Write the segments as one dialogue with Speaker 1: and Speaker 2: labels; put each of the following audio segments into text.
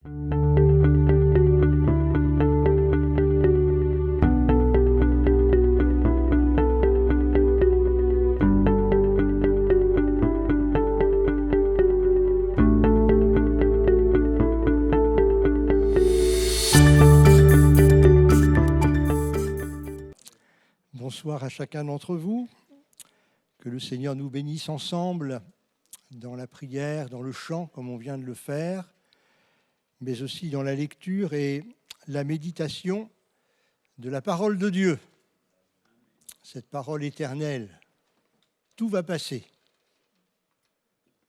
Speaker 1: Bonsoir à chacun d'entre vous. Que le Seigneur nous bénisse ensemble dans la prière, dans le chant, comme on vient de le faire, mais aussi dans la lecture et la méditation de la parole de Dieu. Cette parole éternelle, tout va passer,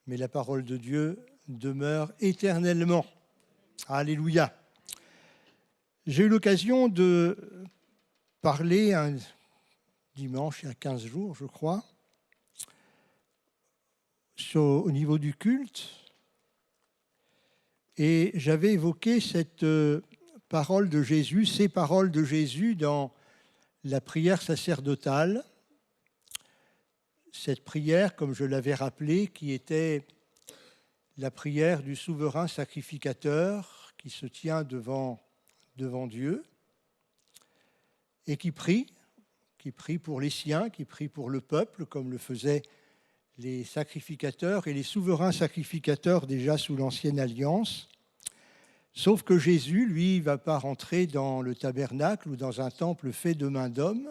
Speaker 1: mais la parole de Dieu demeure éternellement. Alléluia. J'ai eu l'occasion de parler un dimanche, il y a 15 jours, je crois, au niveau du culte, et j'avais évoqué cette parole de Jésus, ces paroles de Jésus dans la prière sacerdotale, cette prière, comme je l'avais rappelé, qui était la prière du souverain sacrificateur qui se tient devant Dieu et qui prie pour les siens, qui prie pour le peuple, comme le faisaient les sacrificateurs et les souverains sacrificateurs déjà sous l'Ancienne Alliance. Sauf que Jésus, lui, ne va pas rentrer dans le tabernacle ou dans un temple fait de main d'homme,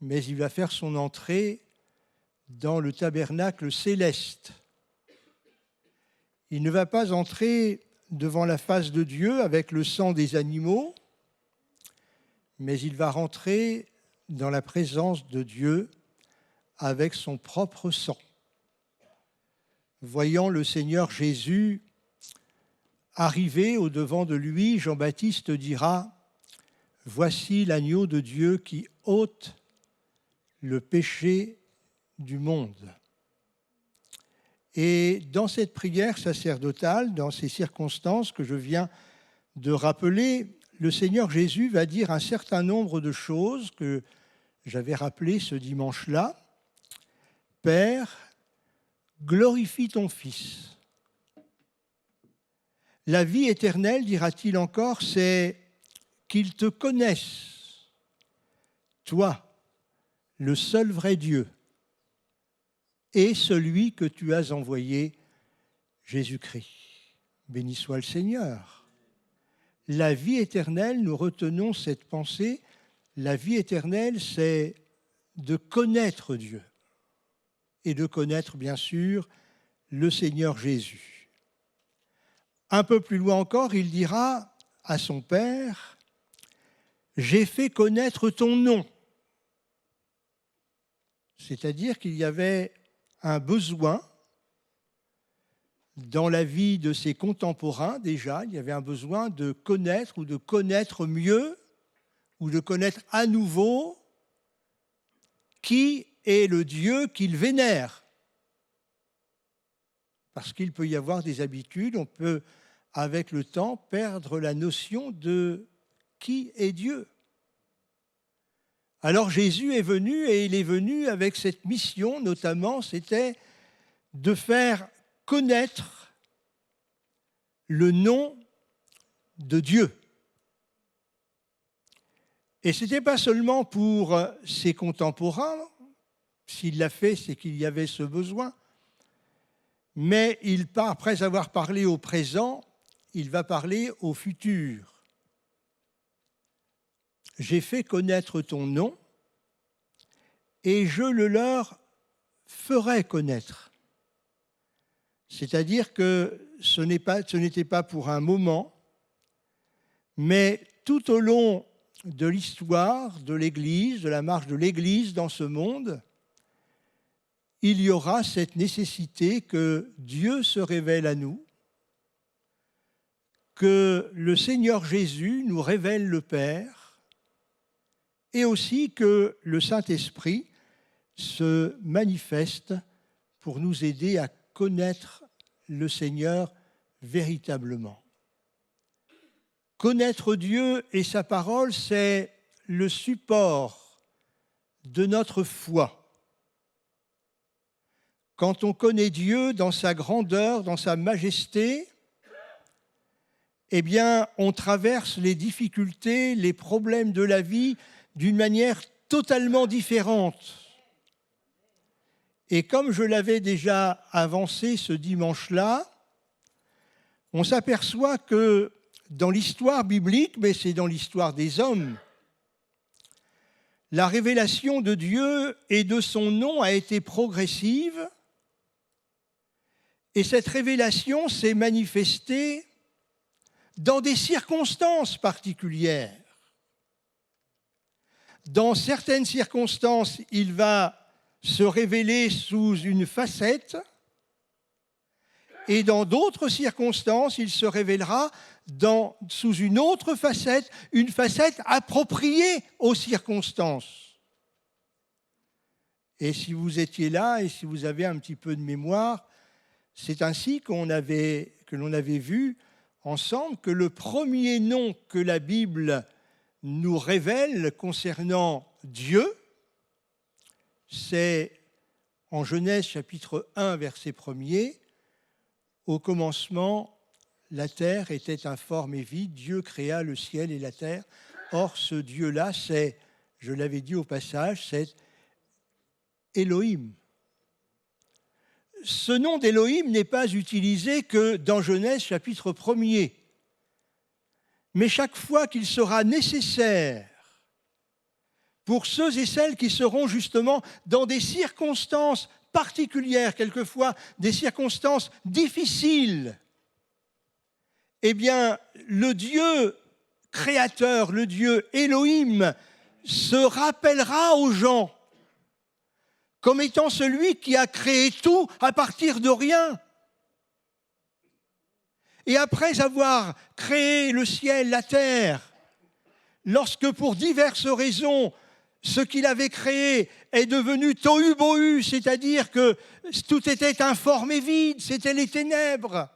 Speaker 1: mais il va faire son entrée dans le tabernacle céleste. Il ne va pas entrer devant la face de Dieu avec le sang des animaux, mais il va rentrer dans la présence de Dieu avec son propre sang. Voyant le Seigneur Jésus arriver au-devant de lui, Jean-Baptiste dira « Voici l'agneau de Dieu qui ôte le péché du monde ». Et dans cette prière sacerdotale, dans ces circonstances que je viens de rappeler, le Seigneur Jésus va dire un certain nombre de choses que j'avais rappelées ce dimanche-là. « Père, glorifie ton Fils. » La vie éternelle, dira-t-il encore, c'est qu'ils te connaissent, toi, le seul vrai Dieu, et celui que tu as envoyé, Jésus-Christ. Béni soit le Seigneur. La vie éternelle, nous retenons cette pensée, la vie éternelle, c'est de connaître Dieu et de connaître, bien sûr, le Seigneur Jésus. Un peu plus loin encore, il dira à son Père, « J'ai fait connaître ton nom ». C'est-à-dire qu'il y avait un besoin dans la vie de ses contemporains déjà, il y avait un besoin de connaître ou de connaître mieux ou de connaître à nouveau qui est le Dieu qu'ils vénèrent. Parce qu'il peut y avoir des habitudes, on peut avec le temps perdre la notion de qui est Dieu. Alors Jésus est venu et il est venu avec cette mission, notamment, c'était de faire connaître le nom de Dieu. Et ce n'était pas seulement pour ses contemporains, s'il l'a fait, c'est qu'il y avait ce besoin, mais après avoir parlé au présent, il va parler au futur. J'ai fait connaître ton nom et je le leur ferai connaître. C'est-à-dire que ce n'était pas pour un moment, mais tout au long de l'histoire de l'Église, de la marche de l'Église dans ce monde, il y aura cette nécessité que Dieu se révèle à nous, que le Seigneur Jésus nous révèle le Père, et aussi que le Saint-Esprit se manifeste pour nous aider à connaître le Seigneur véritablement. Connaître Dieu et sa parole, c'est le support de notre foi. Quand on connaît Dieu dans sa grandeur, dans sa majesté, eh bien, on traverse les difficultés, les problèmes de la vie d'une manière totalement différente. Et comme je l'avais déjà avancé ce dimanche-là, on s'aperçoit que dans l'histoire biblique, mais c'est dans l'histoire des hommes, la révélation de Dieu et de son nom a été progressive, et cette révélation s'est manifestée dans des circonstances particulières. Dans certaines circonstances, il va se révéler sous une facette, et dans d'autres circonstances, il se révélera sous une autre facette, une facette appropriée aux circonstances. Et si vous étiez là, et si vous avez un petit peu de mémoire, c'est ainsi que l'on avait vu ensemble que le premier nom que la Bible nous révèle concernant Dieu, c'est en Genèse chapitre 1, verset 1er, au commencement, la terre était informe et vide, Dieu créa le ciel et la terre. Or, ce Dieu-là, c'est, je l'avais dit au passage, c'est Elohim. Ce nom d'Elohim n'est pas utilisé que dans Genèse chapitre 1er. Mais chaque fois qu'il sera nécessaire pour ceux et celles qui seront justement dans des circonstances particulières, quelquefois des circonstances difficiles, eh bien, le Dieu créateur, le Dieu Elohim, se rappellera aux gens comme étant celui qui a créé tout à partir de rien. Et après avoir créé le ciel, la terre, lorsque pour diverses raisons, ce qu'il avait créé est devenu tohu-bohu, c'est-à-dire que tout était informe et vide, c'était les ténèbres.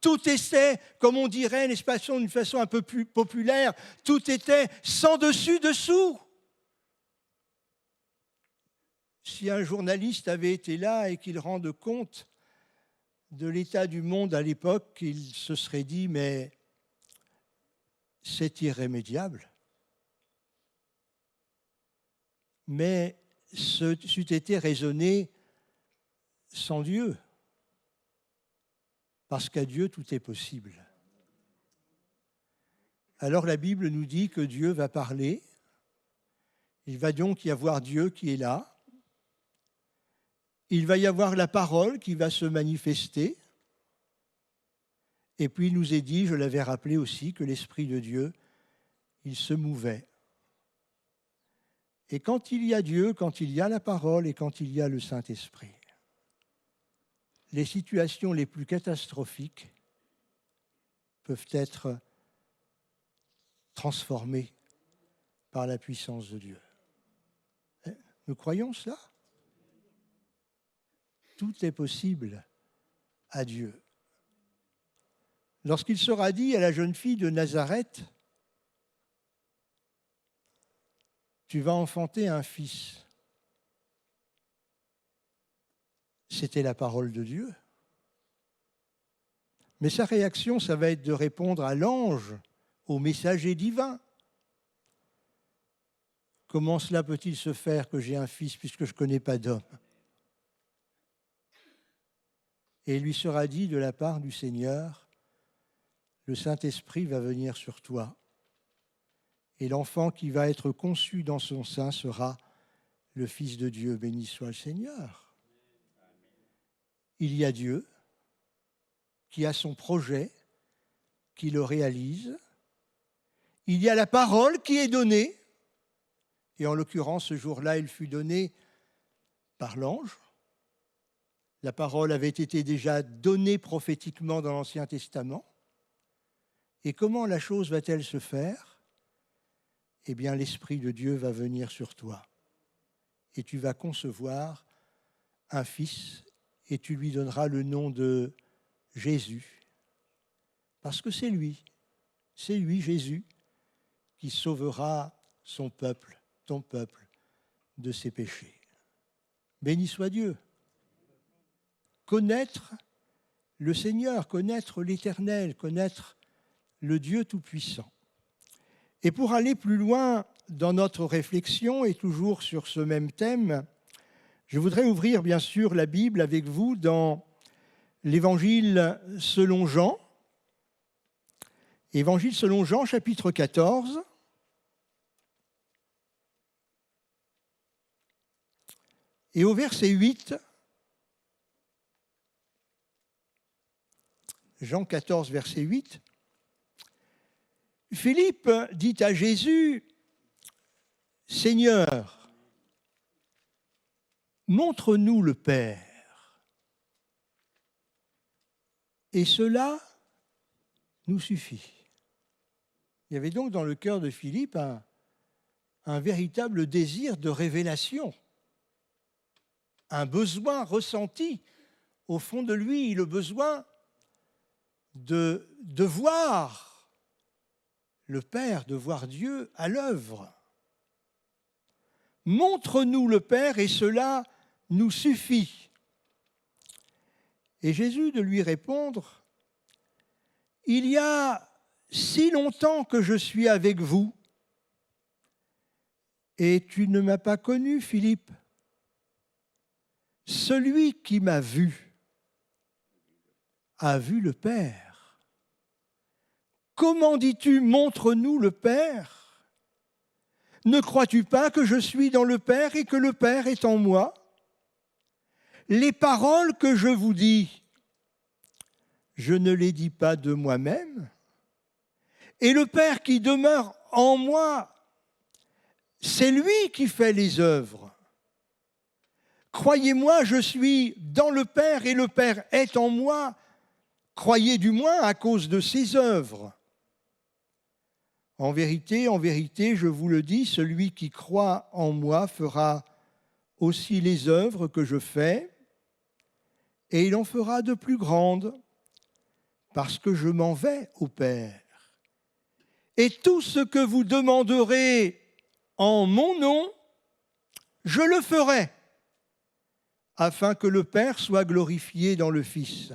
Speaker 1: Tout était, comme on dirait, n'est-ce pas, d'une façon un peu plus populaire, tout était sans dessus-dessous. Si un journaliste avait été là et qu'il rende compte de l'état du monde à l'époque, il se serait dit, mais c'est irrémédiable. Mais c'eût été raisonné sans Dieu, parce qu'à Dieu, tout est possible. Alors la Bible nous dit que Dieu va parler, il va donc y avoir Dieu qui est là, il va y avoir la parole qui va se manifester, et puis il nous est dit, je l'avais rappelé aussi, que l'Esprit de Dieu, il se mouvait. Et quand il y a Dieu, quand il y a la parole et quand il y a le Saint-Esprit, les situations les plus catastrophiques peuvent être transformées par la puissance de Dieu. Nous croyons cela ? Tout est possible à Dieu. Lorsqu'il sera dit à la jeune fille de Nazareth, tu vas enfanter un fils. C'était la parole de Dieu. Mais sa réaction, ça va être de répondre à l'ange, au messager divin. Comment cela peut-il se faire que j'ai un fils puisque je ne connais pas d'homme ? Et il lui sera dit de la part du Seigneur, le Saint-Esprit va venir sur toi. Et l'enfant qui va être conçu dans son sein sera le Fils de Dieu. Béni soit le Seigneur. Il y a Dieu qui a son projet, qui le réalise. Il y a la parole qui est donnée. Et en l'occurrence, ce jour-là, il fut donné par l'ange. La parole avait été déjà donnée prophétiquement dans l'Ancien Testament. Et comment la chose va-t-elle se faire ? Eh bien, l'Esprit de Dieu va venir sur toi. Et tu vas concevoir un fils et tu lui donneras le nom de Jésus. Parce que c'est lui, Jésus, qui sauvera son peuple, ton peuple, de ses péchés. Béni soit Dieu. Connaître le Seigneur, connaître l'Éternel, connaître le Dieu Tout-Puissant. Et pour aller plus loin dans notre réflexion, et toujours sur ce même thème, je voudrais ouvrir bien sûr la Bible avec vous dans l'Évangile selon Jean. Évangile selon Jean, chapitre 14. Et au verset 8, Jean 14, verset 8, Philippe dit à Jésus, « Seigneur, montre-nous le Père, et cela nous suffit. » Il y avait donc dans le cœur de Philippe un véritable désir de révélation, un besoin ressenti au fond de lui, le besoin de voir le Père, de voir Dieu à l'œuvre. Montre-nous le Père et cela nous suffit. Et Jésus de lui répondre, il y a si longtemps que je suis avec vous et tu ne m'as pas connu, Philippe. Celui qui m'a vu a vu le Père. Comment dis-tu, montre-nous le Père? Ne crois-tu pas que je suis dans le Père et que le Père est en moi? Les paroles que je vous dis, je ne les dis pas de moi-même. Et le Père qui demeure en moi, c'est lui qui fait les œuvres. Croyez-moi, je suis dans le Père et le Père est en moi. Croyez du moins à cause de ses œuvres. En vérité, je vous le dis, celui qui croit en moi fera aussi les œuvres que je fais, et il en fera de plus grandes, parce que je m'en vais au Père. Et tout ce que vous demanderez en mon nom, je le ferai, afin que le Père soit glorifié dans le Fils.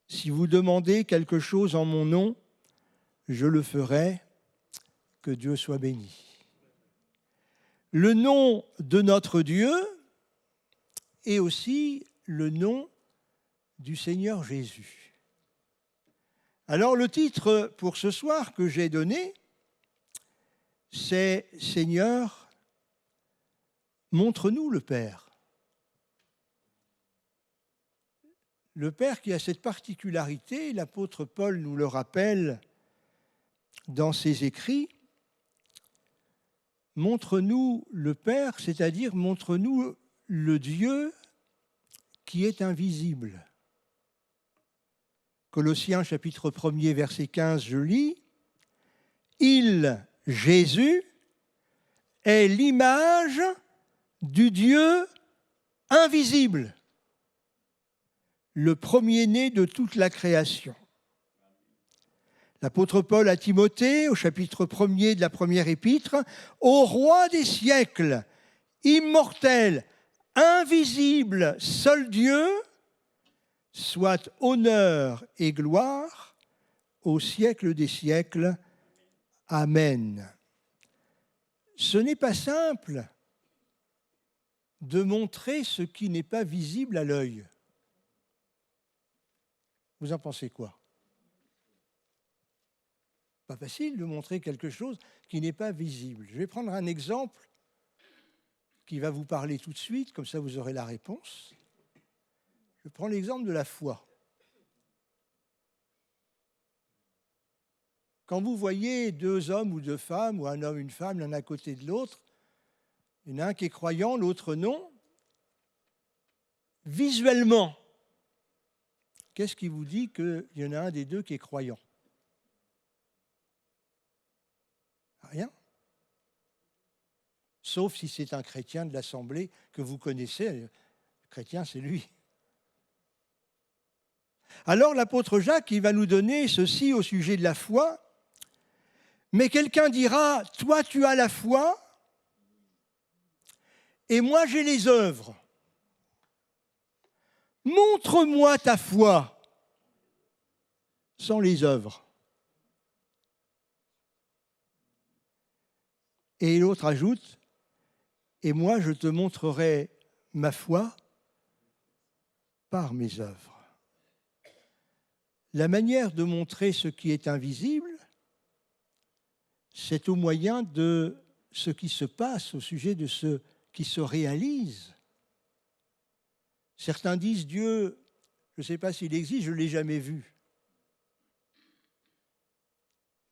Speaker 1: Si vous demandez quelque chose en mon nom, je le ferai, que Dieu soit béni. Le nom de notre Dieu est aussi le nom du Seigneur Jésus. Alors le titre pour ce soir que j'ai donné, c'est « Seigneur, montre-nous le Père ». Le Père qui a cette particularité, l'apôtre Paul nous le rappelle dans ses écrits, montre-nous le Père, c'est-à-dire montre-nous le Dieu qui est invisible. Colossiens chapitre 1er, verset 15, je lis, « Il, Jésus, est l'image du Dieu invisible, le premier-né de toute la création. » L'apôtre Paul à Timothée, au chapitre 1er de la première épître, « Au roi des siècles, immortel, invisible, seul Dieu, soit honneur et gloire au siècle des siècles. Amen. » Ce n'est pas simple de montrer ce qui n'est pas visible à l'œil. Vous en pensez quoi? Pas facile de montrer quelque chose qui n'est pas visible. Je vais prendre un exemple qui va vous parler tout de suite, comme ça vous aurez la réponse. Je prends l'exemple de la foi. Quand vous voyez deux hommes ou deux femmes, ou un homme, une femme, l'un à côté de l'autre, il y en a un qui est croyant, l'autre non, visuellement, qu'est-ce qui vous dit qu'il y en a un des deux qui est croyant? Rien. Sauf si c'est un chrétien de l'Assemblée que vous connaissez. Le chrétien, c'est lui. Alors l'apôtre Jacques, il va nous donner ceci au sujet de la foi. Mais quelqu'un dira, toi tu as la foi et moi j'ai les œuvres. Montre-moi ta foi sans les œuvres. Et l'autre ajoute, et moi je te montrerai ma foi par mes œuvres. La manière de montrer ce qui est invisible, c'est au moyen de ce qui se passe, au sujet de ce qui se réalise. Certains disent Dieu, je ne sais pas s'il existe, je ne l'ai jamais vu.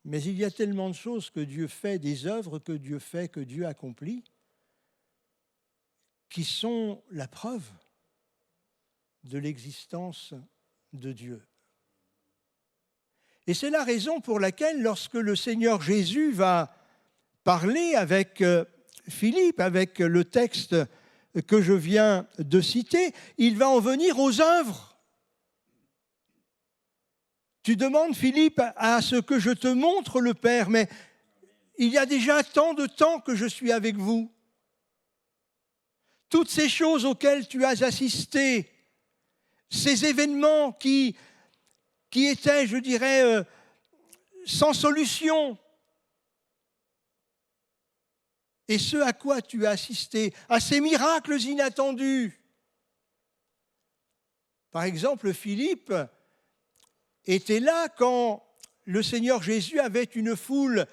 Speaker 1: Mais il y a tellement de choses que Dieu fait, des œuvres que Dieu fait, que Dieu accomplit, qui sont la preuve de l'existence de Dieu. Et c'est la raison pour laquelle, lorsque le Seigneur Jésus va parler avec Philippe, avec le texte que je viens de citer, il va en venir aux œuvres. Tu demandes, Philippe, à ce que je te montre le Père, mais il y a déjà tant de temps que je suis avec vous. Toutes ces choses auxquelles tu as assisté, ces événements qui étaient, je dirais, sans solution, et ce à quoi tu as assisté, à ces miracles inattendus. Par exemple, Philippe était là quand le Seigneur Jésus avait une foule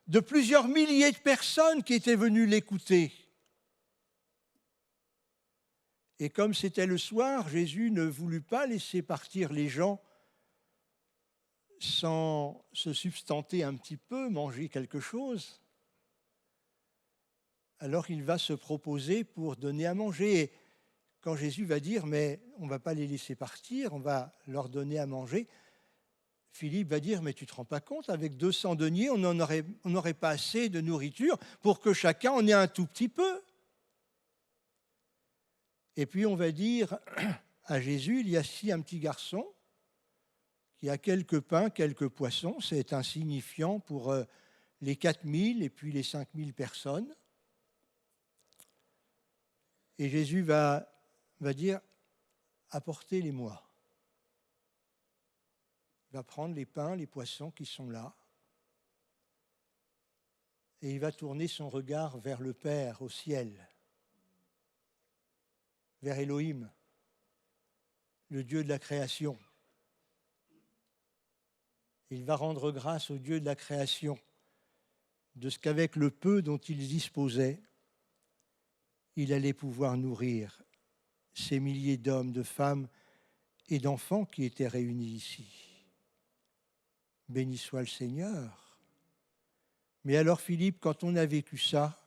Speaker 1: de plusieurs milliers de personnes qui étaient venues l'écouter. Et comme c'était le soir, Jésus ne voulut pas laisser partir les gens sans se substanter un petit peu, manger quelque chose. Alors il va se proposer pour donner à manger. Et quand Jésus va dire, mais on ne va pas les laisser partir, on va leur donner à manger, Philippe va dire, mais tu ne te rends pas compte, avec 200 deniers, on n'aurait pas assez de nourriture pour que chacun en ait un tout petit peu. Et puis on va dire à Jésus, il y a ici un petit garçon qui a quelques pains, quelques poissons, c'est insignifiant pour les 4000 et puis les 5000 personnes. Et Jésus va dire, apportez-les-moi. Il va prendre les pains, les poissons qui sont là, et il va tourner son regard vers le Père, au ciel, vers Elohim, le Dieu de la création. Il va rendre grâce au Dieu de la création de ce qu'avec le peu dont il disposait, il allait pouvoir nourrir ces milliers d'hommes, de femmes et d'enfants qui étaient réunis ici. Béni soit le Seigneur. Mais alors Philippe, quand on a vécu ça,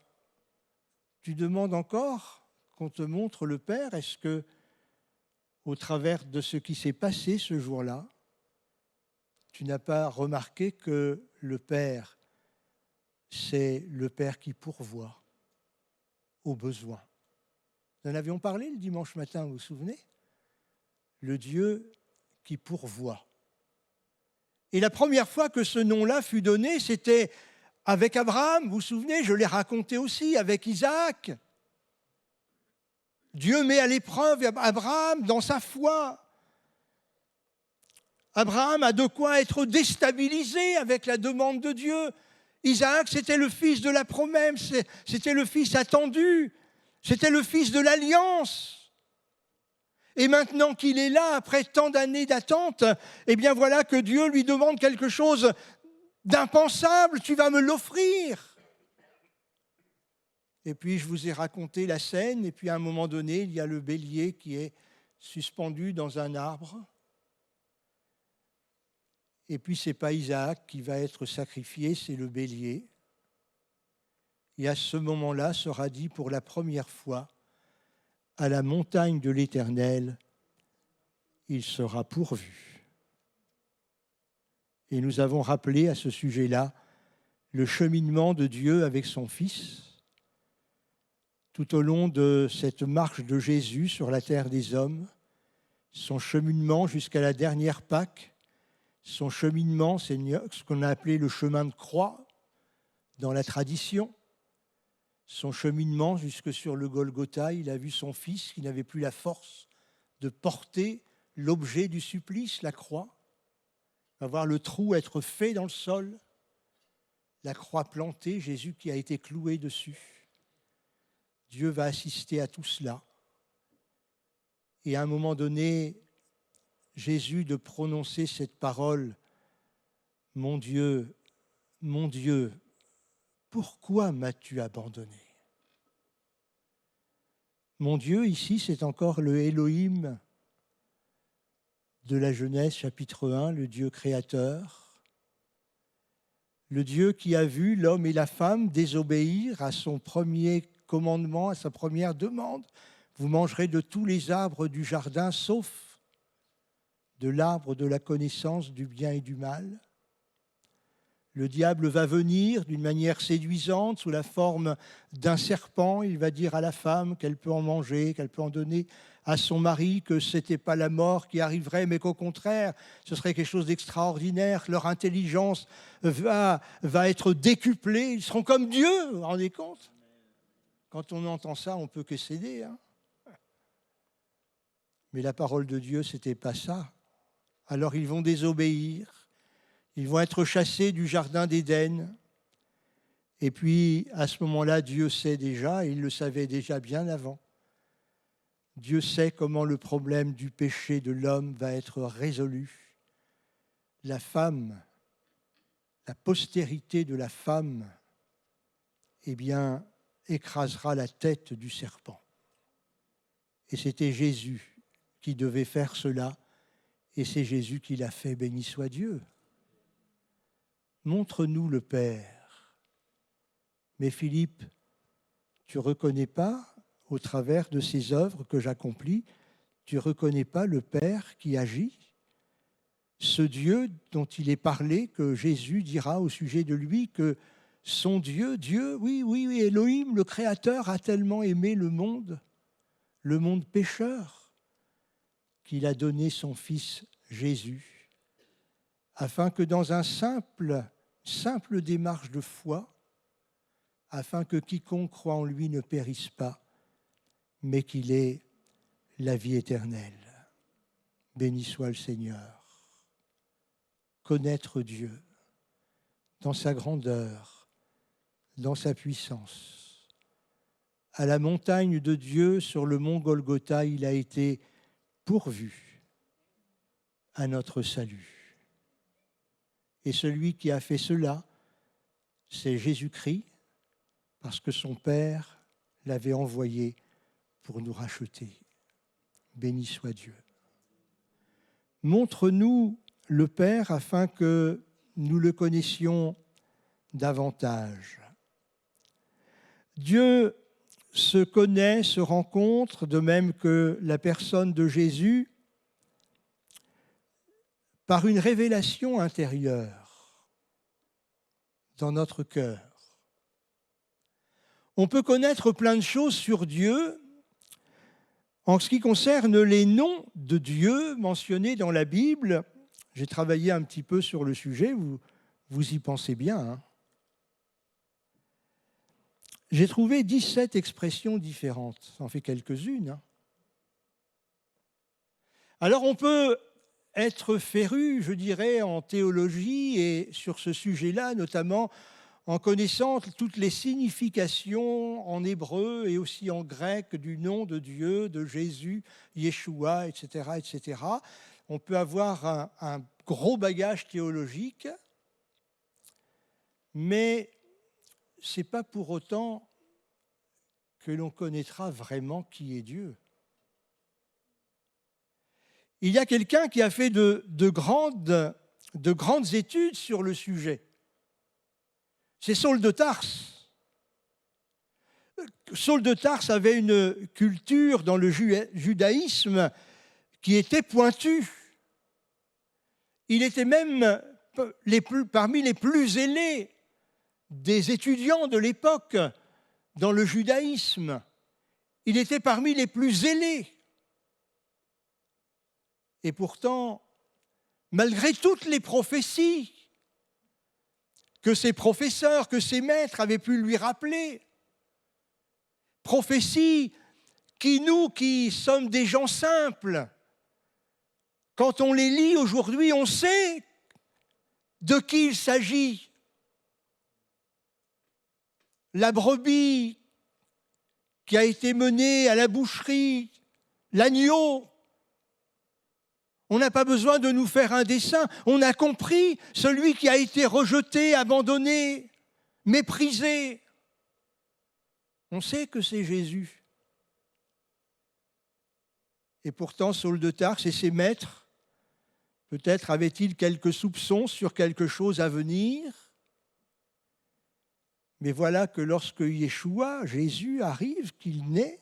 Speaker 1: tu demandes encore qu'on te montre le Père? Est-ce que, au travers de ce qui s'est passé ce jour-là, tu n'as pas remarqué que le Père, c'est le Père qui pourvoit aux besoins? Nous en avions parlé le dimanche matin, vous vous souvenez? Le Dieu qui pourvoit. Et la première fois que ce nom-là fut donné, c'était avec Abraham, vous vous souvenez, je l'ai raconté aussi, avec Isaac. Dieu met à l'épreuve Abraham dans sa foi. Abraham a de quoi être déstabilisé avec la demande de Dieu. Isaac, c'était le fils de la promesse, c'était le fils attendu, c'était le fils de l'alliance. Et maintenant qu'il est là, après tant d'années d'attente, eh bien voilà que Dieu lui demande quelque chose d'impensable, tu vas me l'offrir. Et puis je vous ai raconté la scène, et puis à un moment donné, il y a le bélier qui est suspendu dans un arbre. Et puis ce n'est pas Isaac qui va être sacrifié, c'est le bélier. Et à ce moment-là sera dit pour la première fois, à la montagne de l'Éternel, il sera pourvu. Et nous avons rappelé à ce sujet-là le cheminement de Dieu avec son Fils, tout au long de cette marche de Jésus sur la terre des hommes, son cheminement jusqu'à la dernière Pâque, son cheminement, c'est ce qu'on a appelé le chemin de croix dans la tradition, son cheminement jusque sur le Golgotha, il a vu son fils qui n'avait plus la force de porter l'objet du supplice, la croix, va voir le trou être fait dans le sol, la croix plantée, Jésus qui a été cloué dessus. Dieu va assister à tout cela. Et à un moment donné, Jésus de prononcer cette parole, « Mon Dieu, pourquoi m'as-tu abandonné ?» Mon Dieu, ici, c'est encore le Elohim de la Genèse, chapitre 1, le Dieu créateur, le Dieu qui a vu l'homme et la femme désobéir à son premier commandement, à sa première demande. Vous mangerez de tous les arbres du jardin, sauf de l'arbre de la connaissance du bien et du mal. Le diable va venir d'une manière séduisante, sous la forme d'un serpent. Il va dire à la femme qu'elle peut en manger, qu'elle peut en donner à son mari, que ce n'était pas la mort qui arriverait, mais qu'au contraire, ce serait quelque chose d'extraordinaire. Leur intelligence va être décuplée. Ils seront comme Dieu, vous vous rendez compte ? Quand on entend ça, on ne peut que céder. Mais la parole de Dieu, ce n'était pas ça. Alors ils vont désobéir. Ils vont être chassés du jardin d'Éden. Et puis, à ce moment-là, Dieu sait déjà, et il le savait déjà bien avant. Dieu sait comment le problème du péché de l'homme va être résolu. La femme, la postérité de la femme, eh bien, écrasera la tête du serpent. Et c'était Jésus qui devait faire cela, et c'est Jésus qui l'a fait, béni soit Dieu. Montre-nous le Père. Mais Philippe, tu ne reconnais pas, au travers de ces œuvres que j'accomplis, tu ne reconnais pas le Père qui agit, ce Dieu dont il est parlé, que Jésus dira au sujet de lui que son Dieu, oui, Elohim, le Créateur, a tellement aimé le monde pécheur, qu'il a donné son Fils Jésus, afin que dans un simple démarche de foi, afin que quiconque croit en lui ne périsse pas, mais qu'il ait la vie éternelle. Béni soit le Seigneur. Connaître Dieu dans sa grandeur, dans sa puissance. À la montagne de Dieu, sur le mont Golgotha, il a été pourvu à notre salut. Et celui qui a fait cela, c'est Jésus-Christ, parce que son Père l'avait envoyé pour nous racheter. Béni soit Dieu. Montre-nous le Père afin que nous le connaissions davantage. Dieu se connaît, se rencontre, de même que la personne de Jésus, par une révélation intérieure dans notre cœur. On peut connaître plein de choses sur Dieu en ce qui concerne les noms de Dieu mentionnés dans la Bible. J'ai travaillé un petit peu sur le sujet, vous y pensez bien. J'ai trouvé 17 expressions différentes, ça en fait quelques-unes. Alors on peut être féru, je dirais, en théologie et sur ce sujet-là, notamment en connaissant toutes les significations en hébreu et aussi en grec du nom de Dieu, de Jésus, Yeshua, etc., etc. On peut avoir un gros bagage théologique, mais ce n'est pas pour autant que l'on connaîtra vraiment qui est Dieu. Il y a quelqu'un qui a fait de grandes études sur le sujet. C'est Saul de Tarse. Saul de Tarse avait une culture dans le judaïsme qui était pointue. Il était même parmi les plus zélés des étudiants de l'époque dans le judaïsme. Il était parmi les plus zélés. Et pourtant, malgré toutes les prophéties que ses professeurs, que ses maîtres avaient pu lui rappeler, prophéties qui, nous qui sommes des gens simples, quand on les lit, lit, aujourd'hui, on sait de qui il s'agit. la brebis qui a été menée à la boucherie, l'agneau. On n'a pas besoin de nous faire un dessin. On a compris celui qui a été rejeté, abandonné, méprisé. On sait que c'est Jésus. Et pourtant, Saul de Tarse et ses maîtres, peut-être avaient-ils quelques soupçons sur quelque chose à venir. Mais voilà que lorsque Yeshua, Jésus, arrive, qu'il naît,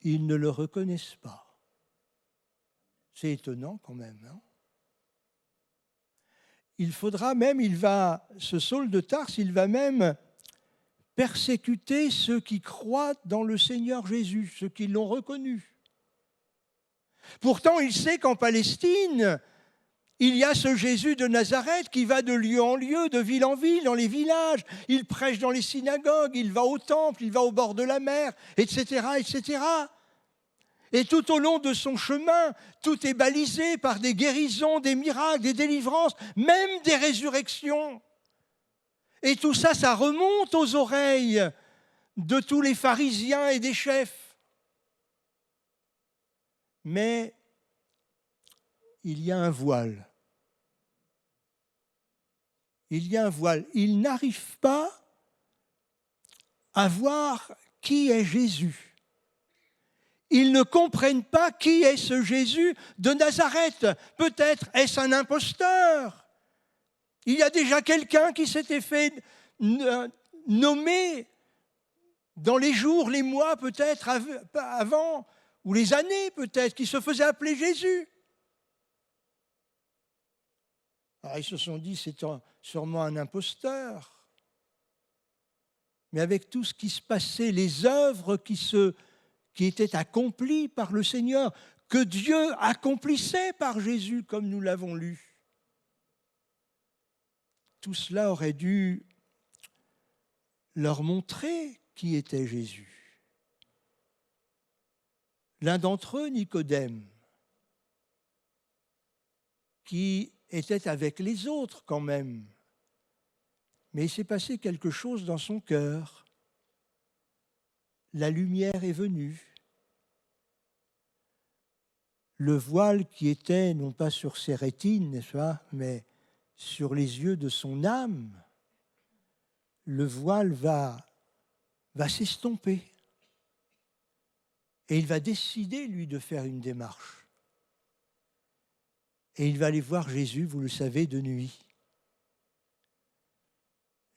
Speaker 1: ils ne le reconnaissent pas. C'est étonnant quand même. Hein, ce Saul de Tarse, il va même persécuter ceux qui croient dans le Seigneur Jésus, ceux qui l'ont reconnu. Pourtant, il sait qu'en Palestine, il y a ce Jésus de Nazareth qui va de lieu en lieu, de ville en ville, dans les villages. Il prêche dans les synagogues, il va au temple, il va au bord de la mer, etc., etc. Et tout au long de son chemin, tout est balisé par des guérisons, des miracles, des délivrances, même des résurrections. Et tout ça, ça remonte aux oreilles de tous les pharisiens et des chefs. Mais il y a un voile. Il y a un voile. Ils n'arrivent pas à voir qui est Jésus. Ils ne comprennent pas qui est ce Jésus de Nazareth. Peut-être est-ce un imposteur. Il y a déjà quelqu'un qui s'était fait nommer dans les jours, les mois peut-être avant, ou les années peut-être, qui se faisait appeler Jésus. Alors ils se sont dit, c'est sûrement un imposteur. Mais avec tout ce qui se passait, les œuvres qui étaient accomplies par le Seigneur, que Dieu accomplissait par Jésus, comme nous l'avons lu, tout cela aurait dû leur montrer qui était Jésus. L'un d'entre eux, Nicodème, qui était avec les autres quand même, mais il s'est passé quelque chose dans son cœur. La lumière est venue. Le voile qui était, non pas sur ses rétines, n'est-ce pas, mais sur les yeux de son âme, le voile va s'estomper. Et il va décider, lui, de faire une démarche. Et il va aller voir Jésus, vous le savez, de nuit.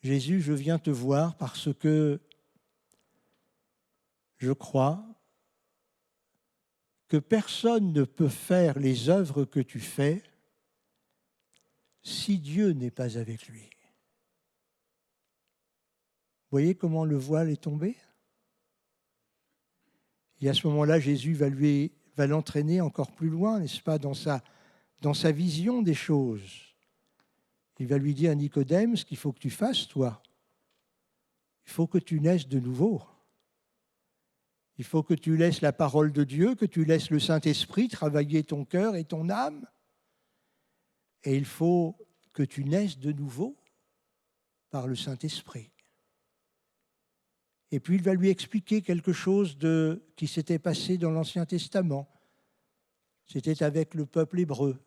Speaker 1: Jésus, je viens te voir parce que je crois que personne ne peut faire les œuvres que tu fais si Dieu n'est pas avec lui. Vous voyez comment le voile est tombé ? Et à ce moment-là, Jésus va l'entraîner encore plus loin, n'est-ce pas, dans sa vision des choses. Il va lui dire à Nicodème, ce qu'il faut que tu fasses, toi, il faut que tu naisses de nouveau. Il faut que tu laisses la parole de Dieu, que tu laisses le Saint-Esprit travailler ton cœur et ton âme. Et il faut que tu naisses de nouveau par le Saint-Esprit. Et puis il va lui expliquer quelque chose qui s'était passé dans l'Ancien Testament. C'était avec le peuple hébreu.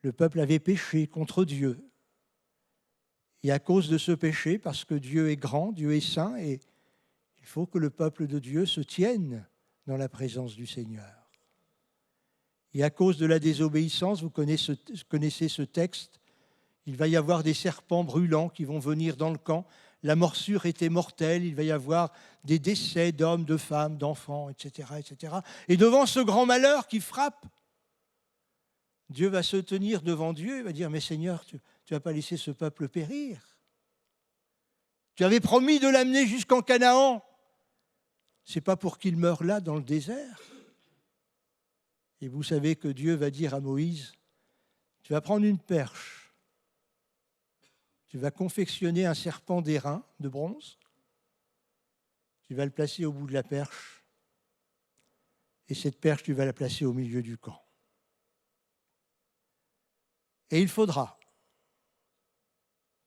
Speaker 1: Le peuple avait péché contre Dieu. Et à cause de ce péché, parce que Dieu est grand, Dieu est saint, et il faut que le peuple de Dieu se tienne dans la présence du Seigneur. Et à cause de la désobéissance, vous connaissez ce texte, il va y avoir des serpents brûlants qui vont venir dans le camp. La morsure était mortelle, il va y avoir des décès d'hommes, de femmes, d'enfants, etc., etc. Et devant ce grand malheur qui frappe, Dieu va se tenir devant Dieu et va dire « Mais Seigneur, tu n'as pas laissé ce peuple périr. Tu avais promis de l'amener jusqu'en Canaan. Ce n'est pas pour qu'il meure là dans le désert. » Et vous savez que Dieu va dire à Moïse « Tu vas prendre une perche, tu vas confectionner un serpent d'airain de bronze, tu vas le placer au bout de la perche, et cette perche, tu vas la placer au milieu du camp. Et il faudra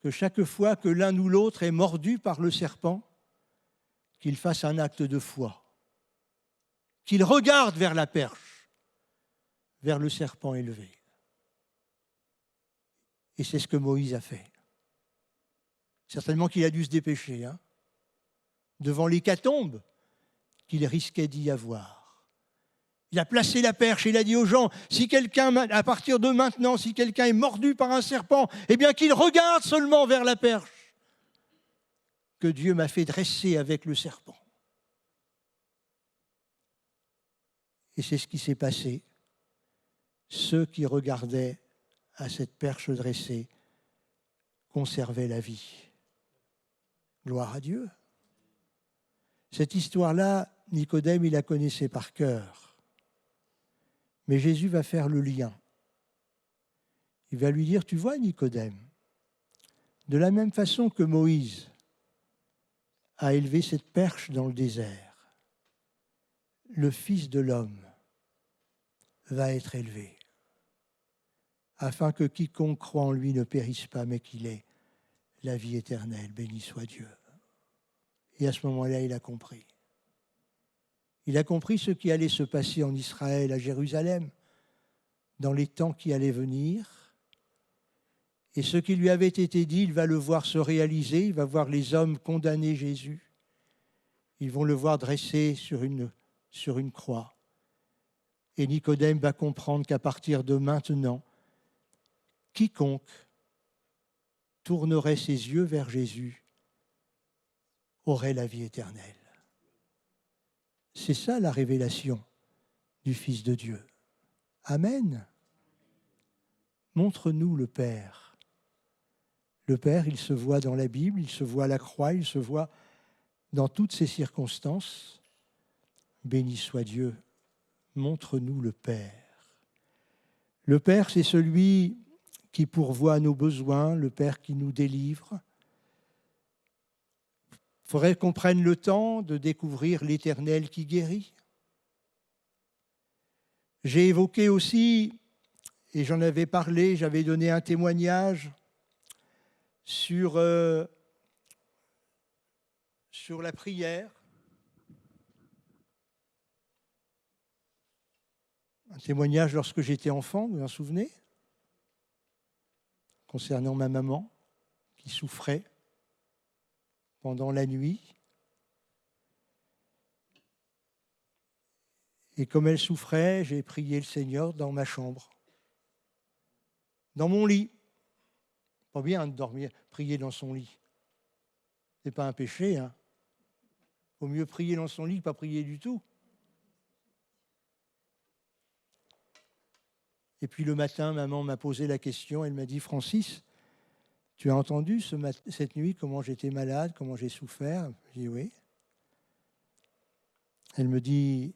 Speaker 1: que chaque fois que l'un ou l'autre est mordu par le serpent, qu'il fasse un acte de foi, qu'il regarde vers la perche, vers le serpent élevé. Et c'est ce que Moïse a fait. Certainement qu'il a dû se dépêcher, devant l'hécatombe qu'il risquait d'y avoir. Il a placé la perche, il a dit aux gens, si quelqu'un, à partir de maintenant, si quelqu'un est mordu par un serpent, eh bien qu'il regarde seulement vers la perche que Dieu m'a fait dresser avec le serpent. Et c'est ce qui s'est passé. Ceux qui regardaient à cette perche dressée conservaient la vie. Gloire à Dieu. Cette histoire-là, Nicodème, il la connaissait par cœur. Mais Jésus va faire le lien. Il va lui dire, tu vois Nicodème, de la même façon que Moïse a élevé cette perche dans le désert, le Fils de l'homme va être élevé, afin que quiconque croit en lui ne périsse pas, mais qu'il ait la vie éternelle. Béni soit Dieu. Et à ce moment-là, il a compris. Il a compris ce qui allait se passer en Israël, à Jérusalem, dans les temps qui allaient venir. Et ce qui lui avait été dit, il va le voir se réaliser. Il va voir les hommes condamner Jésus. Ils vont le voir dressé sur une croix. Et Nicodème va comprendre qu'à partir de maintenant, quiconque tournerait ses yeux vers Jésus aurait la vie éternelle. C'est ça la révélation du Fils de Dieu. Amen. Montre-nous le Père. Le Père, il se voit dans la Bible, il se voit à la croix, il se voit dans toutes ces circonstances. Béni soit Dieu. Montre-nous le Père. Le Père, c'est celui qui pourvoit à nos besoins, le Père qui nous délivre. Il faudrait qu'on prenne le temps de découvrir l'Éternel qui guérit. J'ai évoqué aussi, et j'en avais parlé, j'avais donné un témoignage sur la prière. Un témoignage lorsque j'étais enfant, vous vous en souvenez ? Concernant ma maman qui souffrait pendant la nuit. Et comme elle souffrait, j'ai prié le Seigneur dans ma chambre, dans mon lit. Pas bien de dormir, prier dans son lit. Ce n'est pas un péché, Il vaut mieux prier dans son lit que pas prier du tout. Et puis le matin, maman m'a posé la question, elle m'a dit, Francis, tu as entendu cette nuit comment j'étais malade, comment j'ai souffert ? J'ai dit oui. Elle me dit,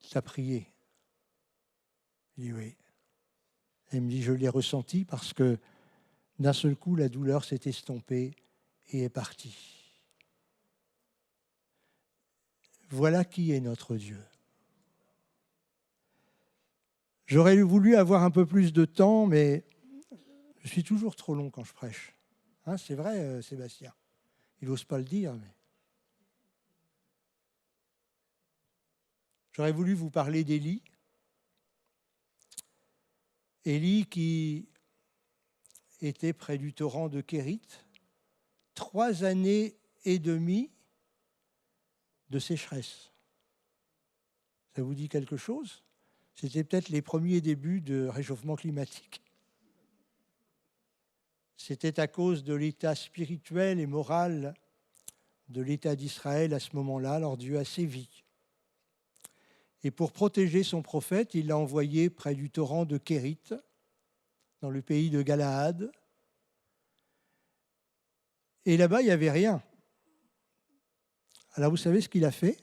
Speaker 1: tu as prié ? J'ai dit oui. Elle me dit, je l'ai ressenti parce que d'un seul coup, la douleur s'est estompée et est partie. Voilà qui est notre Dieu. J'aurais voulu avoir un peu plus de temps, mais je suis toujours trop long quand je prêche. C'est vrai, Sébastien. Il n'ose pas le dire, mais... J'aurais voulu vous parler d'Élie. Élie qui était près du torrent de Kérit, 3 années et demie de sécheresse. Ça vous dit quelque chose ? C'était peut-être les premiers débuts de réchauffement climatique. C'était à cause de l'état spirituel et moral de l'État d'Israël à ce moment-là. Alors Dieu a sévi. Et pour protéger son prophète, il l'a envoyé près du torrent de Kérit, dans le pays de Galaad. Et là-bas, il n'y avait rien. Alors vous savez ce qu'il a fait ?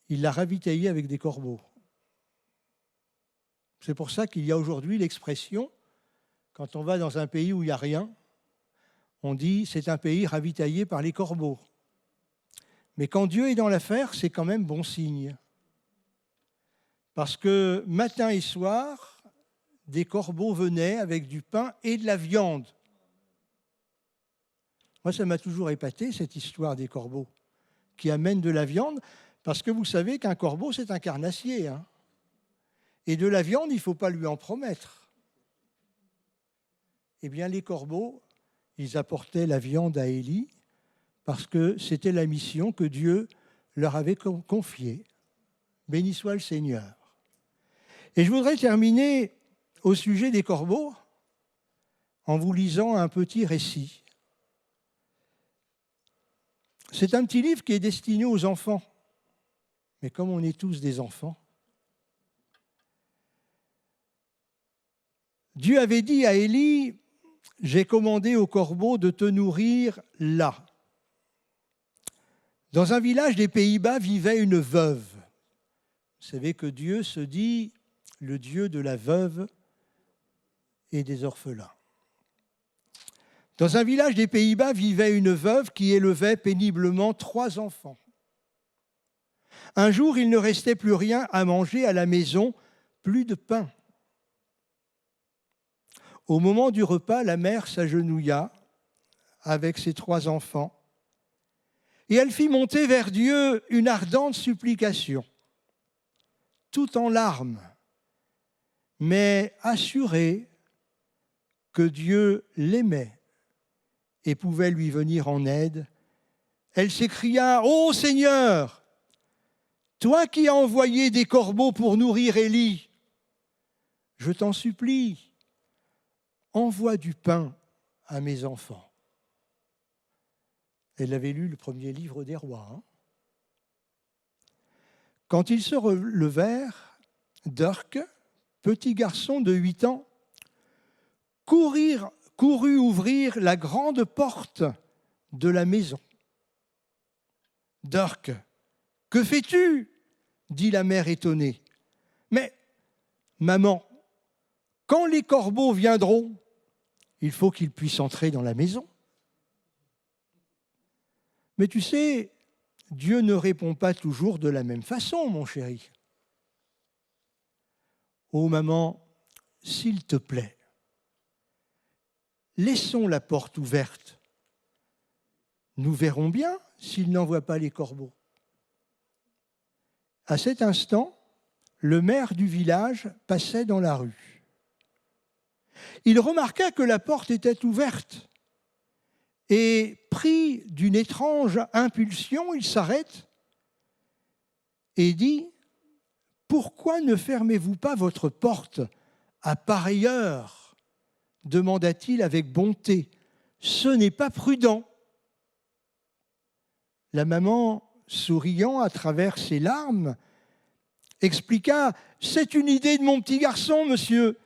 Speaker 1: Il l'a ravitaillé avec des corbeaux. C'est pour ça qu'il y a aujourd'hui l'expression, quand on va dans un pays où il n'y a rien, on dit c'est un pays ravitaillé par les corbeaux. Mais quand Dieu est dans l'affaire, c'est quand même bon signe. Parce que matin et soir, des corbeaux venaient avec du pain et de la viande. Moi, ça m'a toujours épaté, cette histoire des corbeaux qui amènent de la viande, parce que vous savez qu'un corbeau, c'est un carnassier. Hein. Et de la viande, il ne faut pas lui en promettre. Eh bien, les corbeaux, ils apportaient la viande à Élie parce que c'était la mission que Dieu leur avait confiée. Béni soit le Seigneur. Et je voudrais terminer au sujet des corbeaux en vous lisant un petit récit. C'est un petit livre qui est destiné aux enfants. Mais comme on est tous des enfants, Dieu avait dit à Élie, « J'ai commandé aux corbeaux de te nourrir là. » Dans un village des Pays-Bas vivait une veuve. Vous savez que Dieu se dit le Dieu de la veuve et des orphelins. Dans un village des Pays-Bas vivait une veuve qui élevait péniblement 3 enfants. Un jour, il ne restait plus rien à manger à la maison, plus de pain. Au moment du repas, la mère s'agenouilla avec ses 3 enfants et elle fit monter vers Dieu une ardente supplication, tout en larmes, mais assurée que Dieu l'aimait et pouvait lui venir en aide. Elle s'écria « Ô Seigneur, toi qui as envoyé des corbeaux pour nourrir Élie, je t'en supplie, envoie du pain à mes enfants. » Elle avait lu le premier livre des rois. Hein. Quand ils se relevèrent, Dirk, petit garçon de 8 ans, courut ouvrir la grande porte de la maison. « Dirk, que fais-tu » dit la mère étonnée. « Mais, maman, quand les corbeaux viendront, il faut qu'ils puissent entrer dans la maison. » Mais tu sais, Dieu ne répond pas toujours de la même façon, mon chéri. Oh maman, s'il te plaît, laissons la porte ouverte. Nous verrons bien s'il n'envoie pas les corbeaux. À cet instant, le maire du village passait dans la rue. Il remarqua que la porte était ouverte et, pris d'une étrange impulsion, il s'arrête et dit « Pourquoi ne fermez-vous pas votre porte à pareille heure ?» demanda-t-il avec bonté. « Ce n'est pas prudent. » La maman, souriant à travers ses larmes, expliqua « C'est une idée de mon petit garçon, monsieur.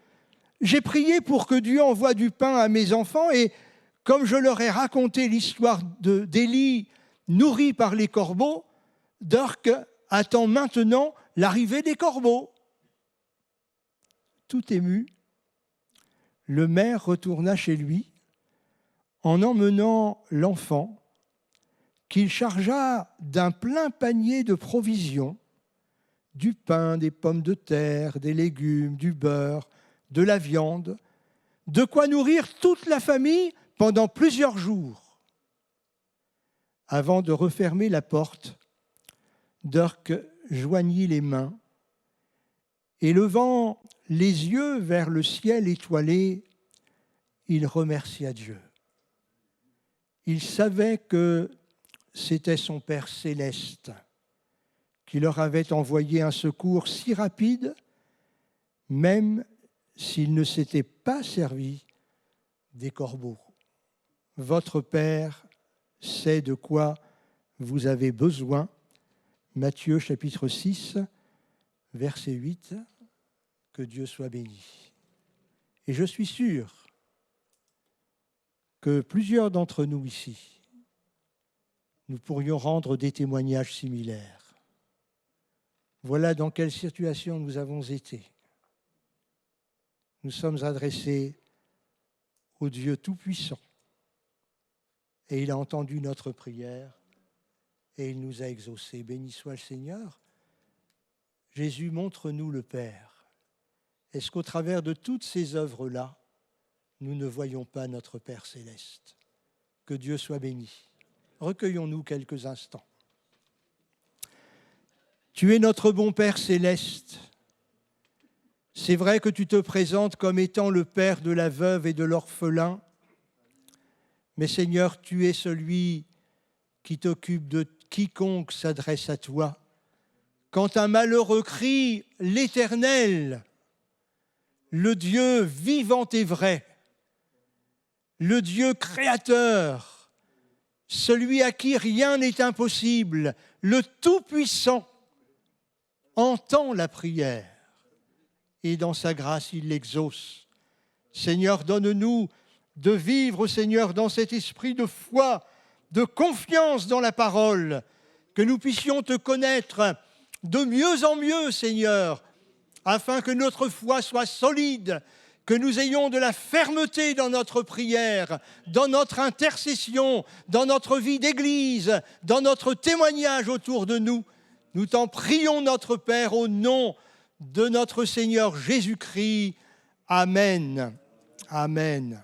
Speaker 1: J'ai prié pour que Dieu envoie du pain à mes enfants et comme je leur ai raconté l'histoire d'Élie nourri par les corbeaux, Dirk attend maintenant l'arrivée des corbeaux. » Tout ému, le maire retourna chez lui en emmenant l'enfant qu'il chargea d'un plein panier de provisions, du pain, des pommes de terre, des légumes, du beurre, de la viande, de quoi nourrir toute la famille pendant plusieurs jours. Avant de refermer la porte, Dirk joignit les mains et levant les yeux vers le ciel étoilé, il remercia Dieu. Il savait que c'était son Père céleste qui leur avait envoyé un secours si rapide, même s'il ne s'était pas servi des corbeaux. Votre Père sait de quoi vous avez besoin. Matthieu chapitre 6, verset 8. Que Dieu soit béni. Et je suis sûr que plusieurs d'entre nous ici, nous pourrions rendre des témoignages similaires. Voilà dans quelle situation nous avons été. Nous sommes adressés au Dieu Tout-Puissant. Et il a entendu notre prière et il nous a exaucés. Béni soit le Seigneur. Jésus, montre-nous le Père. Est-ce qu'au travers de toutes ces œuvres-là, nous ne voyons pas notre Père céleste ? Que Dieu soit béni. Recueillons-nous quelques instants. Tu es notre bon Père céleste. C'est vrai que tu te présentes comme étant le Père de la veuve et de l'orphelin, mais Seigneur, tu es celui qui t'occupe de quiconque s'adresse à toi. Quand un malheureux crie, l'Éternel, le Dieu vivant et vrai, le Dieu créateur, celui à qui rien n'est impossible, le Tout-Puissant, entend la prière et dans sa grâce, il l'exauce. Seigneur, donne-nous de vivre, Seigneur, dans cet esprit de foi, de confiance dans la parole, que nous puissions te connaître de mieux en mieux, Seigneur, afin que notre foi soit solide, que nous ayons de la fermeté dans notre prière, dans notre intercession, dans notre vie d'Église, dans notre témoignage autour de nous. Nous t'en prions, notre Père, au nom de notre Seigneur Jésus-Christ. Amen. Amen.